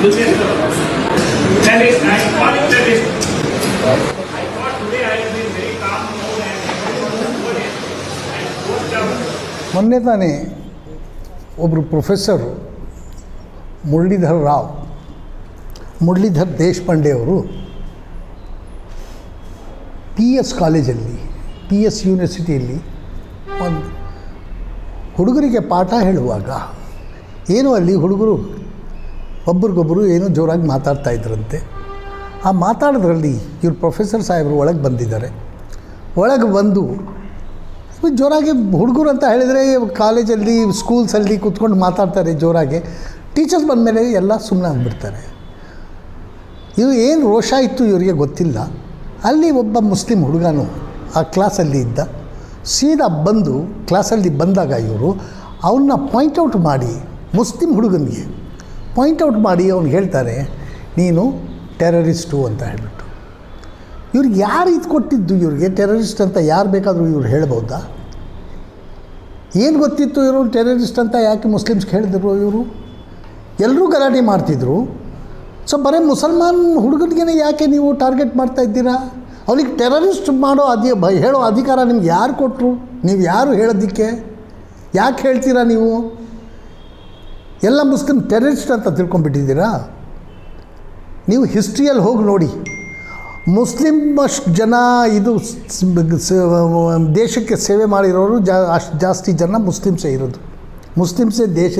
That is, I thought that is. I thought today I have been very calm mood and ಮೊನ್ನೆ ತಾನೇ ಒಬ್ಬರು professor Muralidhar Deshpande ಅವರು PS ಕಾಲೇಜಲ್ಲಿ PS ಯೂನಿವರ್ಸಿಟಿಯಲ್ಲಿ ಒಂದು ಹುಡುಗರಿಗೆ ಪಾಠ ಹೇಳುವಾಗ ಏನೋ ಅಲ್ಲಿ ಹುಡುಗರು ಒಬ್ರಿಗೊಬ್ಬರು ಏನೋ ಜೋರಾಗಿ ಮಾತಾಡ್ತಾಯಿದ್ರಂತೆ. ಆ ಮಾತಾಡೋದ್ರಲ್ಲಿ ಇವ್ರು ಪ್ರೊಫೆಸರ್ ಸಾಹೇಬರು ಒಳಗೆ ಬಂದಿದ್ದಾರೆ. ಒಳಗೆ ಬಂದು ಜೋರಾಗಿ ಹುಡುಗರು ಅಂತ ಹೇಳಿದರೆ ಕಾಲೇಜಲ್ಲಿ ಸ್ಕೂಲ್ಸಲ್ಲಿ ಕೂತ್ಕೊಂಡು ಮಾತಾಡ್ತಾರೆ ಜೋರಾಗಿ. ಟೀಚರ್ಸ್ ಬಂದಮೇಲೆ ಎಲ್ಲ ಸುಮ್ಮನೆ ಆಗಿಬಿಡ್ತಾರೆ. ಇವು ಏನು ರೋಷ ಇತ್ತು ಇವರಿಗೆ ಗೊತ್ತಿಲ್ಲ. ಅಲ್ಲಿ ಒಬ್ಬ ಮುಸ್ಲಿಂ ಹುಡುಗನು ಆ ಕ್ಲಾಸಲ್ಲಿ ಇದ್ದ. ಸೀದಾ ಬಂದು ಕ್ಲಾಸಲ್ಲಿ ಬಂದಾಗ ಇವರು ಅವನ್ನ ಪಾಯಿಂಟೌಟ್ ಮಾಡಿ, ಮುಸ್ಲಿಂ ಹುಡುಗನಿಗೆ ಪಾಯಿಂಟೌಟ್ ಮಾಡಿ ಅವ್ನು ಹೇಳ್ತಾರೆ, ನೀನು ಟೆರರಿಸ್ಟು ಅಂತ ಹೇಳಿಬಿಟ್ಟು. ಇವ್ರಿಗೆ ಯಾರು ಇದು ಕೊಟ್ಟಿದ್ದು? ಇವ್ರಿಗೆ ಟೆರರಿಸ್ಟ್ ಅಂತ ಯಾರು ಬೇಕಾದರೂ ಇವ್ರು ಹೇಳ್ಬೋದಾ? ಏನು ಗೊತ್ತಿತ್ತು ಇವರು ಟೆರರಿಸ್ಟ್ ಅಂತ ಯಾಕೆ ಮುಸ್ಲಿಮ್ಸ್ಗೆ ಹೇಳಿದ್ರು? ಇವರು ಎಲ್ಲರೂ ಗಲಾಟೆ ಮಾಡ್ತಿದ್ರು. ಸೊ ಬರೀ ಮುಸಲ್ಮಾನ್ ಹುಡುಗನಿಗೆ ಯಾಕೆ ನೀವು ಟಾರ್ಗೆಟ್ ಮಾಡ್ತಾಯಿದ್ದೀರಾ? ಅವ್ರಿಗೆ ಟೆರರಿಸ್ಟ್ ಮಾಡೋ ಹೇಳೋ ಅಧಿಕಾರ ನಿಮ್ಗೆ ಯಾರು ಕೊಟ್ಟರು? ನೀವು ಯಾರು ಹೇಳೋದಕ್ಕೆ? ಯಾಕೆ ಹೇಳ್ತೀರಾ ನೀವು? ಎಲ್ಲ ಮುಸ್ಲಿಮ್ ಟೆರರಿಸ್ಟ್ ಅಂತ ತಿಳ್ಕೊಂಡ್ಬಿಟ್ಟಿದ್ದೀರಾ? ನೀವು ಹಿಸ್ಟ್ರಿಯಲ್ಲಿ ಹೋಗಿ ನೋಡಿ, ಮುಸ್ಲಿಮ್ ಅಷ್ಟು ಜನ ಇದು ದೇಶಕ್ಕೆ ಸೇವೆ ಮಾಡಿರೋರು ಅಷ್ಟು ಜಾಸ್ತಿ ಜನ ಮುಸ್ಲಿಮ್ಸೇ ಇರೋದು. ಮುಸ್ಲಿಮ್ಸೇ ದೇಶ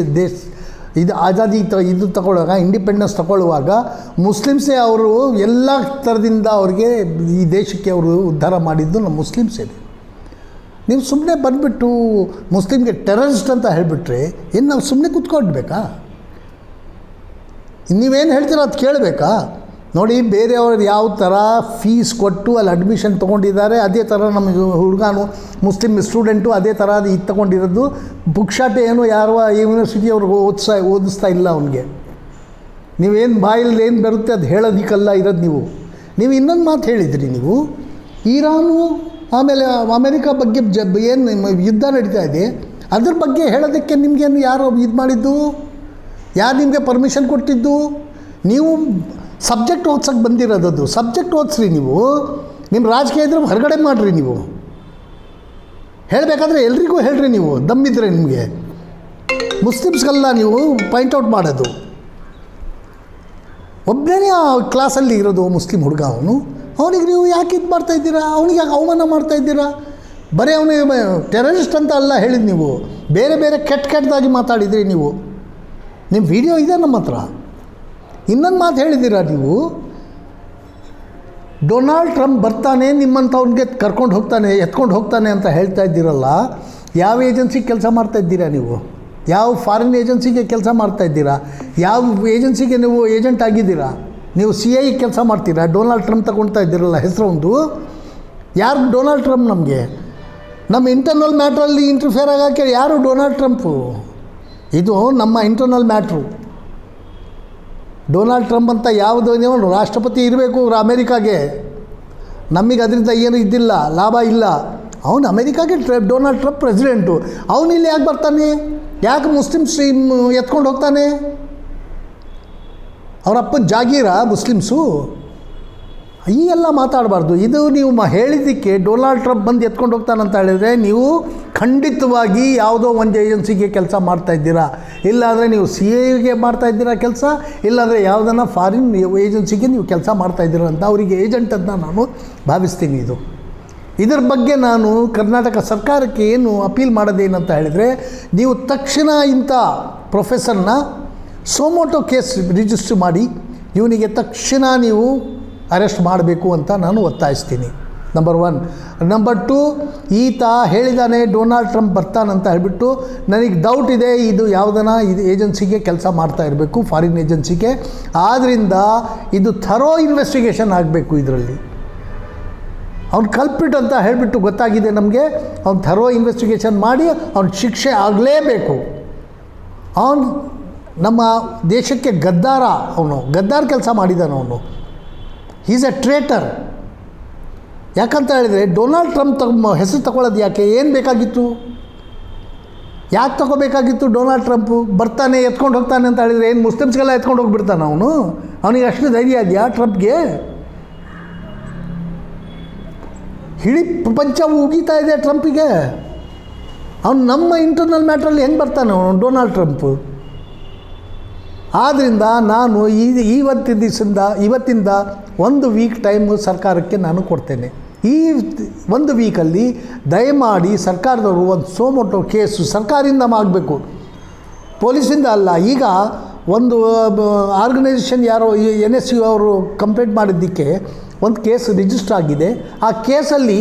ಇದು ಆಜಾದಿ ಇದು ತಗೊಳ್ಳುವಾಗ, ಇಂಡಿಪೆಂಡೆನ್ಸ್ ತಗೊಳ್ಳುವಾಗ ಮುಸ್ಲಿಮ್ಸೇ ಅವರು ಎಲ್ಲ ಥರದಿಂದ ಅವ್ರಿಗೆ ಈ ದೇಶಕ್ಕೆ ಅವರು ಉದ್ಧಾರ ಮಾಡಿದ್ದು ನಮ್ಮ ಮುಸ್ಲಿಮ್ಸೇ. ನೀವು ಸುಮ್ಮನೆ ಬಂದುಬಿಟ್ಟು ಮುಸ್ಲಿಮ್ಗೆ ಟೆರರಿಸ್ಟ್ ಅಂತ ಹೇಳಿಬಿಟ್ರೆ ಏನು ನಾವು ಸುಮ್ಮನೆ ಕೂತ್ಕೊಡ್ಬೇಕಾ? ನೀವೇನು ಹೇಳ್ತೀರೋ ಅದು ಕೇಳಬೇಕಾ? ನೋಡಿ, ಬೇರೆಯವ್ರು ಯಾವ ಥರ ಫೀಸ್ ಕೊಟ್ಟು ಅಲ್ಲಿ ಅಡ್ಮಿಷನ್ ತೊಗೊಂಡಿದ್ದಾರೆ, ಅದೇ ಥರ ನಮ್ಮ ಹುಡುಗನು ಮುಸ್ಲಿಮ್ ಸ್ಟೂಡೆಂಟು ಅದೇ ಥರ ಅದು ಇದು ತೊಗೊಂಡಿರೋದು. ಬುಕ್ಶಾಟೆ ಏನು ಯಾರು ಯೂನಿವರ್ಸಿಟಿಯವ್ರಿಗೆ ಓದಿಸ್ತಾ ಇಲ್ಲ ಅವನಿಗೆ. ನೀವೇನು ಬಾಯಲ್ಲಿ ಏನು ಬರುತ್ತೆ ಅದು ಹೇಳೋದಕ್ಕಲ್ಲ ಇರೋದು. ನೀವು ಇನ್ನೊಂದು ಮಾತು ಹೇಳಿದ್ರಿ. ನೀವು ಇರಾನು ಆಮೇಲೆ ಅಮೇರಿಕಾ ಬಗ್ಗೆ ಏನು ಯುದ್ಧ ನಡೀತಾ ಇದೆ ಅದ್ರ ಬಗ್ಗೆ ಹೇಳೋದಕ್ಕೆ ನಿಮಗೇನು ಯಾರು ಇದು ಮಾಡಿದ್ದು? ಯಾರು ನಿಮಗೆ ಪರ್ಮಿಷನ್ ಕೊಟ್ಟಿದ್ದು? ನೀವು ಸಬ್ಜೆಕ್ಟ್ ಓದ್ಸೋಕ್ಕೆ ಬಂದಿರೋದದು. ಸಬ್ಜೆಕ್ಟ್ ಓದಿಸ್ರಿ. ನೀವು ನಿಮ್ಮ ರಾಜಕೀಯ ಇದ್ರೆ ಹೊರಗಡೆ ಮಾಡಿರಿ. ನೀವು ಹೇಳಬೇಕಾದ್ರೆ ಎಲ್ರಿಗೂ ಹೇಳ್ರಿ. ನೀವು ದಮ್ಮಿದ್ರೆ ನಿಮಗೆ ಮುಸ್ಲಿಮ್ಸ್ಗೆಲ್ಲ ನೀವು ಪಾಯಿಂಟೌಟ್ ಮಾಡೋದು. ಒಬ್ಬನೇ ಆ ಕ್ಲಾಸಲ್ಲಿ ಇರೋದು ಮುಸ್ಲಿಂ ಹುಡುಗ. ಅವನಿಗೆ ನೀವು ಯಾಕೆ ಇದು ಮಾಡ್ತಾಯಿದ್ದೀರಾ? ಅವನಿಗೆ ಯಾಕೆ ಅವಮಾನ ಮಾಡ್ತಾಯಿದ್ದೀರಾ? ಬರೀ ಅವನಿಗೆ ಟೆರರಿಸ್ಟ್ ಅಂತ ಅಲ್ಲ ಹೇಳಿದ್ದು. ನೀವು ಬೇರೆ ಬೇರೆ ಕೆಟ್ಟದಾಗಿ ಮಾತಾಡಿದ್ರಿ. ನಿಮ್ಮ ವಿಡಿಯೋ ಇದೆ ನಮ್ಮ ಹತ್ರ. ಇನ್ನೊಂದು ಮಾತು ಹೇಳಿದ್ದೀರಾ ನೀವು, ಡೊನಾಲ್ಡ್ ಟ್ರಂಪ್ ಬರ್ತಾನೆ ನಿಮ್ಮಂಥವ್ನಿಗೆ ಕರ್ಕೊಂಡು ಹೋಗ್ತಾನೆ, ಎತ್ಕೊಂಡು ಹೋಗ್ತಾನೆ ಅಂತ ಹೇಳ್ತಾ ಇದ್ದೀರಲ್ಲ. ಯಾವ ಏಜೆನ್ಸಿಗೆ ಕೆಲಸ ಮಾಡ್ತಾಯಿದ್ದೀರಾ ನೀವು? ಯಾವ ಫಾರಿನ್ ಏಜೆನ್ಸಿಗೆ ಕೆಲಸ ಮಾಡ್ತಾಯಿದ್ದೀರಾ? ಯಾವ ಏಜೆನ್ಸಿಗೆ ನೀವು ಏಜೆಂಟ್ ಆಗಿದ್ದೀರಾ? ನೀವು CIA ಕೆಲಸ ಮಾಡ್ತೀರಾ? ಡೊನಾಲ್ಡ್ ಟ್ರಂಪ್ ತಗೊಳ್ತಾ ಇದ್ದೀರಲ್ಲ ಹೆಸರು ಒಂದು. ಯಾರು ಡೊನಾಲ್ಡ್ ಟ್ರಂಪ್? ನಮಗೆ ನಮ್ಮ ಇಂಟರ್ನಲ್ ಮ್ಯಾಟ್ರಲ್ಲಿ ಇಂಟರ್ಫಿಯರ್ ಆಗೋಕ್ಕೆ ಯಾರು ಡೊನಾಲ್ಡ್ ಟ್ರಂಪು? ಇದು ನಮ್ಮ ಇಂಟರ್ನಲ್ ಮ್ಯಾಟ್ರು. ಡೊನಾಲ್ಡ್ ಟ್ರಂಪ್ ಅಂತ ಯಾವುದೋ ರಾಷ್ಟ್ರಪತಿ ಇರಬೇಕು ಅಮೇರಿಕಾಗೆ. ನಮಗೆ ಅದರಿಂದ ಏನು ಇದ್ದಿಲ್ಲ, ಲಾಭ ಇಲ್ಲ. ಅವನು ಅಮೇರಿಕಾಗೆ ಡೊನಾಲ್ಡ್ ಟ್ರಂಪ್ ಪ್ರೆಸಿಡೆಂಟು. ಅವನು ಇಲ್ಲಿ ಯಾಕೆ ಬರ್ತಾನೆ? ಯಾಕೆ ಮುಸ್ಲಿಮ್ಸ್ ಎತ್ಕೊಂಡು ಹೋಗ್ತಾನೆ? ಅವರ ಅಪ್ಪನ ಜಾಗೀರ ಮುಸ್ಲಿಮ್ಸು? ಈ ಎಲ್ಲ ಮಾತಾಡಬಾರ್ದು. ಇದು ನೀವು ಹೇಳಿದ್ದಕ್ಕೆ ಡೊನಾಲ್ಡ್ ಟ್ರಂಪ್ ಬಂದು ಎತ್ಕೊಂಡು ಹೋಗ್ತಾನಂತ ಹೇಳಿದರೆ ನೀವು ಖಂಡಿತವಾಗಿ ಯಾವುದೋ ಒಂದು ಏಜೆನ್ಸಿಗೆ ಕೆಲಸ ಮಾಡ್ತಾಯಿದ್ದೀರಾ. ಇಲ್ಲಾಂದರೆ ನೀವು CIA ಮಾಡ್ತಾಯಿದ್ದೀರಾ ಕೆಲಸ, ಇಲ್ಲಾಂದರೆ ಯಾವುದನ್ನ ಫಾರಿನ್ ಏಜೆನ್ಸಿಗೆ ನೀವು ಕೆಲಸ ಮಾಡ್ತಾಯಿದ್ದೀರ ಅಂತ ಅವರಿಗೆ ಏಜೆಂಟ್ ಅಂತ ನಾನು ಭಾವಿಸ್ತೀನಿ. ಇದರ ಬಗ್ಗೆ ನಾನು ಕರ್ನಾಟಕ ಸರ್ಕಾರಕ್ಕೆ ಏನು ಅಪೀಲ್ ಮಾಡೋದೇನಂತ ಹೇಳಿದರೆ, ನೀವು ತಕ್ಷಣ ಇಂಥ ಪ್ರೊಫೆಸರ್ನ ಸೋಮೋಟೋ ಕೇಸ್ ರಿಜಿಸ್ಟರ್ ಮಾಡಿ ಇವನಿಗೆ ತಕ್ಷಣ ನೀವು ಅರೆಸ್ಟ್ ಮಾಡಬೇಕು ಅಂತ ನಾನು ಒತ್ತಾಯಿಸ್ತೀನಿ. ನಂಬರ್ 1. ನಂಬರ್ 2, ಈತ ಹೇಳಿದಾನೆ ಡೊನಾಲ್ಡ್ ಟ್ರಂಪ್ ಬರ್ತಾನಂತ ಹೇಳಿಬಿಟ್ಟು ನನಗೆ ಡೌಟ್ ಇದೆ ಇದು ಇದು ಏಜೆನ್ಸಿಗೆ ಕೆಲಸ ಮಾಡ್ತಾ ಇರಬೇಕು, ಫಾರಿನ್ ಏಜೆನ್ಸಿಗೆ. ಆದ್ದರಿಂದ ಇದು ಥರೋ ಇನ್ವೆಸ್ಟಿಗೇಷನ್ ಆಗಬೇಕು. ಇದರಲ್ಲಿ ಅವ್ನು ಕಲ್ಪಿಟ್ ಅಂತ ಹೇಳಿಬಿಟ್ಟು ಗೊತ್ತಾಗಿದೆ ನಮಗೆ. ಅವ್ನು ಥರೋ ಇನ್ವೆಸ್ಟಿಗೇಷನ್ ಮಾಡಿ ಅವ್ನ ಶಿಕ್ಷೆ ಆಗಲೇಬೇಕು. ಅವನು ನಮ್ಮ ದೇಶಕ್ಕೆ ಗದ್ದಾರ ಕೆಲಸ ಮಾಡಿದ್ದಾನೆ ಅವನು. Is a traitor. ಯಾಕಂತ ಹೇಳಿದರೆ ಡೊನಾಲ್ಡ್ ಟ್ರಂಪ್ ಹೆಸರು ತಗೊಳ್ಳೋದು ಯಾಕೆ? ಏನು ಬೇಕಾಗಿತ್ತು? ಯಾಕೆ ತಗೋಬೇಕಾಗಿತ್ತು ಡೊನಾಲ್ಡ್ ಟ್ರಂಪು? ಬರ್ತಾನೆ ಎತ್ಕೊಂಡು ಹೋಗ್ತಾನೆ ಅಂತ ಹೇಳಿದರೆ ಏನು ಮುಸ್ಲಿಮ್ಸ್ಗೆಲ್ಲ ಎತ್ಕೊಂಡು ಹೋಗ್ಬಿಡ್ತಾನೆ ಅವನು? ಅವನಿಗೆ ಅಷ್ಟು ಧೈರ್ಯ ಇದೆಯಾ ಟ್ರಂಪ್ಗೆ? ಇಡೀ ಪ್ರಪಂಚ ಉಗೀತಾ ಇದೆ ಟ್ರಂಪಿಗೆ. ಅವನು ನಮ್ಮ ಇಂಟರ್ನಲ್ ಮ್ಯಾಟ್ರಲ್ಲಿ ಹೆಂಗೆ ಬರ್ತಾನೆ ಅವನು ಡೊನಾಲ್ಡ್ ಟ್ರಂಪು? ಆದ್ದರಿಂದ ನಾನು ಇವತ್ತಿಂದ 1 ವೀಕ್ ಟೈಮು ಸರ್ಕಾರಕ್ಕೆ ನಾನು ಕೊಡ್ತೇನೆ. ಈ 1 ವೀಕಲ್ಲಿ ದಯಮಾಡಿ ಸರ್ಕಾರದವರು ಒಂದು ಸೋಮೋಟೋ ಕೇಸು ಸರ್ಕಾರದಿಂದ ಆಗಬೇಕು, ಪೊಲೀಸಿಂದ ಅಲ್ಲ. ಈಗ ಒಂದು ಆರ್ಗನೈಸೇಷನ್ ಯಾರೋ NSU ಅವರು ಕಂಪ್ಲೇಂಟ್ ಮಾಡಿದ್ದಕ್ಕೆ ಒಂದು ಕೇಸ್ ರಿಜಿಸ್ಟರ್ ಆಗಿದೆ. ಆ ಕೇಸಲ್ಲಿ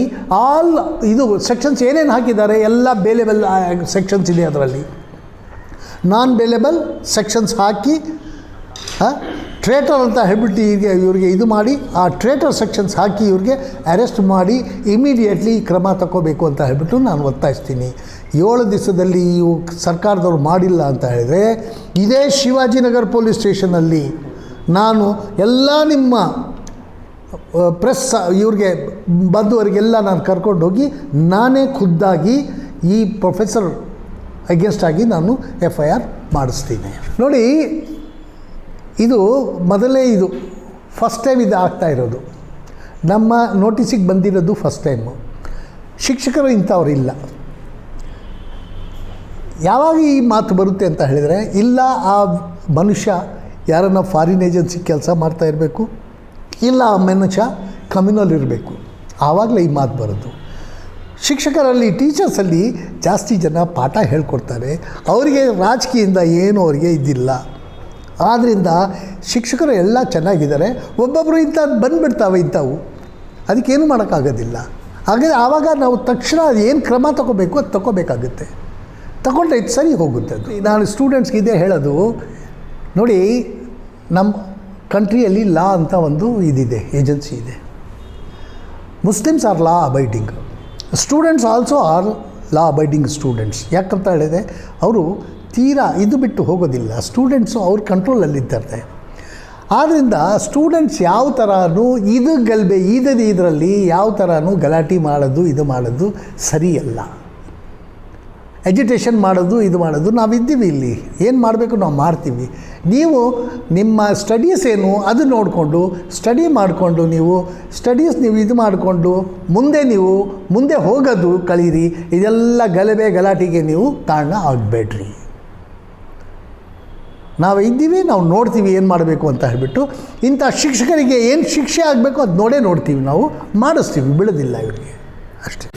ಇದು ಸೆಕ್ಷನ್ಸ್ ಏನೇನು ಹಾಕಿದ್ದಾರೆ ಎಲ್ಲ ಬೇಲೇಬಲ್ ಸೆಕ್ಷನ್ಸ್ ಇದೆ. ಅದರಲ್ಲಿ ನಾನ್ ಬೇಲೇಬಲ್ ಸೆಕ್ಷನ್ಸ್ ಹಾಕಿ ಟ್ರೇಟರ್ ಅಂತ ಹೇಳ್ಬಿಟ್ಟು ಇವ್ರಿಗೆ ಇದು ಮಾಡಿ, ಆ ಟ್ರೇಟರ್ ಸೆಕ್ಷನ್ಸ್ ಹಾಕಿ ಇವ್ರಿಗೆ ಅರೆಸ್ಟ್ ಮಾಡಿ ಇಮಿಡಿಯೇಟ್ಲಿ ಕ್ರಮ ತಗೋಬೇಕು ಅಂತ ಹೇಳ್ಬಿಟ್ಟು ನಾನು ಒತ್ತಾಯಿಸ್ತೀನಿ. 7 ದಿವಸದಲ್ಲಿ ಇವು ಸರ್ಕಾರದವ್ರು ಮಾಡಿಲ್ಲ ಅಂತ ಹೇಳಿದರೆ ಇದೇ ಶಿವಾಜಿನಗರ್ ಪೊಲೀಸ್ ಸ್ಟೇಷನಲ್ಲಿ ನಾನು ಎಲ್ಲ ನಿಮ್ಮ ಪ್ರೆಸ್ ಇವ್ರಿಗೆ ಬಂದವರಿಗೆಲ್ಲ ನಾನು ಕರ್ಕೊಂಡೋಗಿ ನಾನೇ ಖುದ್ದಾಗಿ ಈ ಪ್ರೊಫೆಸರ್ ಅಗೇನ್ಸ್ಟ್ ಆಗಿ ನಾನು FIR ಮಾಡಿಸ್ತೀನಿ. ನೋಡಿ, ಇದು ಫಸ್ಟ್ ಟೈಮ್ ಇದು ಆಗ್ತಾ ಇರೋದು. ನಮ್ಮ ನೋಟಿಸಿಗೆ ಬಂದಿರೋದು ಫಸ್ಟ್ ಟೈಮು. ಶಿಕ್ಷಕರು ಇಂಥವ್ರಿಲ್ಲ. ಯಾವಾಗ ಈ ಮಾತು ಬರುತ್ತೆ ಅಂತ ಹೇಳಿದರೆ, ಇಲ್ಲ ಆ ಮನುಷ್ಯ ಯಾರನ್ನ ಫಾರಿನ್ ಏಜೆನ್ಸಿ ಕೆಲಸ ಮಾಡ್ತಾ ಇರಬೇಕು, ಇಲ್ಲ ಆ ಮನುಷ್ಯ ಕಮ್ಯುನಲ್ ಇರಬೇಕು, ಆವಾಗಲೇ ಈ ಮಾತು ಬರೋದು. ಶಿಕ್ಷಕರಲ್ಲಿ, ಟೀಚರ್ಸಲ್ಲಿ ಜಾಸ್ತಿ ಜನ ಪಾಠ ಹೇಳ್ಕೊಡ್ತಾರೆ, ಅವರಿಗೆ ರಾಜಕೀಯದಿಂದ ಏನೂ ಅವರಿಗೆ ಇದ್ದಿಲ್ಲ. ಆದ್ದರಿಂದ ಶಿಕ್ಷಕರು ಎಲ್ಲ ಚೆನ್ನಾಗಿದ್ದಾರೆ. ಒಬ್ಬೊಬ್ಬರು ಇಂಥದ್ದು ಬಂದುಬಿಡ್ತಾವೆ ಇಂಥವು, ಅದಕ್ಕೇನು ಮಾಡೋಕ್ಕಾಗೋದಿಲ್ಲ. ಆವಾಗ ನಾವು ತಕ್ಷಣ ಏನು ಕ್ರಮ ತಗೋಬೇಕು ಅದು ತಗೋಬೇಕಾಗುತ್ತೆ. ತಗೊಂಡ್ರೆ ಇದು ಸರಿ ಹೋಗುತ್ತೆ. ಅದು ನಾನು ಸ್ಟೂಡೆಂಟ್ಸ್ಗೆ ಇದೇ ಹೇಳೋದು, ನೋಡಿ, ನಮ್ಮ ಕಂಟ್ರಿಯಲ್ಲಿ ಲಾ ಅಂತ ಒಂದು ಇದಿದೆ, ಏಜೆನ್ಸಿ ಇದೆ. ಮುಸ್ಲಿಮ್ಸ್ ಆರ್ ಲಾ ಅಬೈಡಿಂಗ್, ಸ್ಟೂಡೆಂಟ್ಸ್ ಆಲ್ಸೋ ಆರ್ ಲಾ ಅಬೈಡಿಂಗ್ ಸ್ಟೂಡೆಂಟ್ಸ್. ಯಾಕಂತ ಹೇಳಿದೆ, ಅವರು ತೀರಾ ಇದು ಬಿಟ್ಟು ಹೋಗೋದಿಲ್ಲ. ಸ್ಟೂಡೆಂಟ್ಸು ಅವ್ರ ಕಂಟ್ರೋಲಲ್ಲಿದ್ದಾರೆ. ಆದ್ದರಿಂದ ಸ್ಟೂಡೆಂಟ್ಸ್ ಯಾವ ಥರನೂ ಇದರಲ್ಲಿ ಯಾವ ಥರನೂ ಗಲಾಟೆ ಮಾಡೋದು ಇದು ಮಾಡೋದು ಸರಿಯಲ್ಲ. ಎಜುಟೇಷನ್ ಮಾಡೋದು ಇದು ಮಾಡೋದು ನಾವಿದ್ದೀವಿ ಇಲ್ಲಿ, ಏನು ಮಾಡಬೇಕು ನಾವು ಮಾಡ್ತೀವಿ. ನೀವು ನಿಮ್ಮ ಸ್ಟಡೀಸ್ ಏನು ಅದು ನೋಡಿಕೊಂಡು ಸ್ಟಡಿ ಮಾಡಿಕೊಂಡು ನೀವು ಇದು ಮಾಡಿಕೊಂಡು ಮುಂದೆ ಹೋಗೋದು ಕಳೀರಿ. ಇದೆಲ್ಲ ಗಲಾಟೆಗೆ ನೀವು ಕಾರಣ ಆಗಬೇಡ್ರಿ. ನಾವು ಇದ್ದೀವಿ, ನಾವು ನೋಡ್ತೀವಿ ಏನು ಮಾಡಬೇಕು ಅಂತ ಹೇಳಿಬಿಟ್ಟು. ಇಂಥ ಶಿಕ್ಷಕರಿಗೆ ಏನು ಶಿಕ್ಷೆ ಆಗಬೇಕು ಅದು ನೋಡ್ತೀವಿ, ನಾವು ಮಾಡಿಸ್ತೀವಿ, ಬಿಡೋದಿಲ್ಲ ಇವರಿಗೆ ಅಷ್ಟೇ.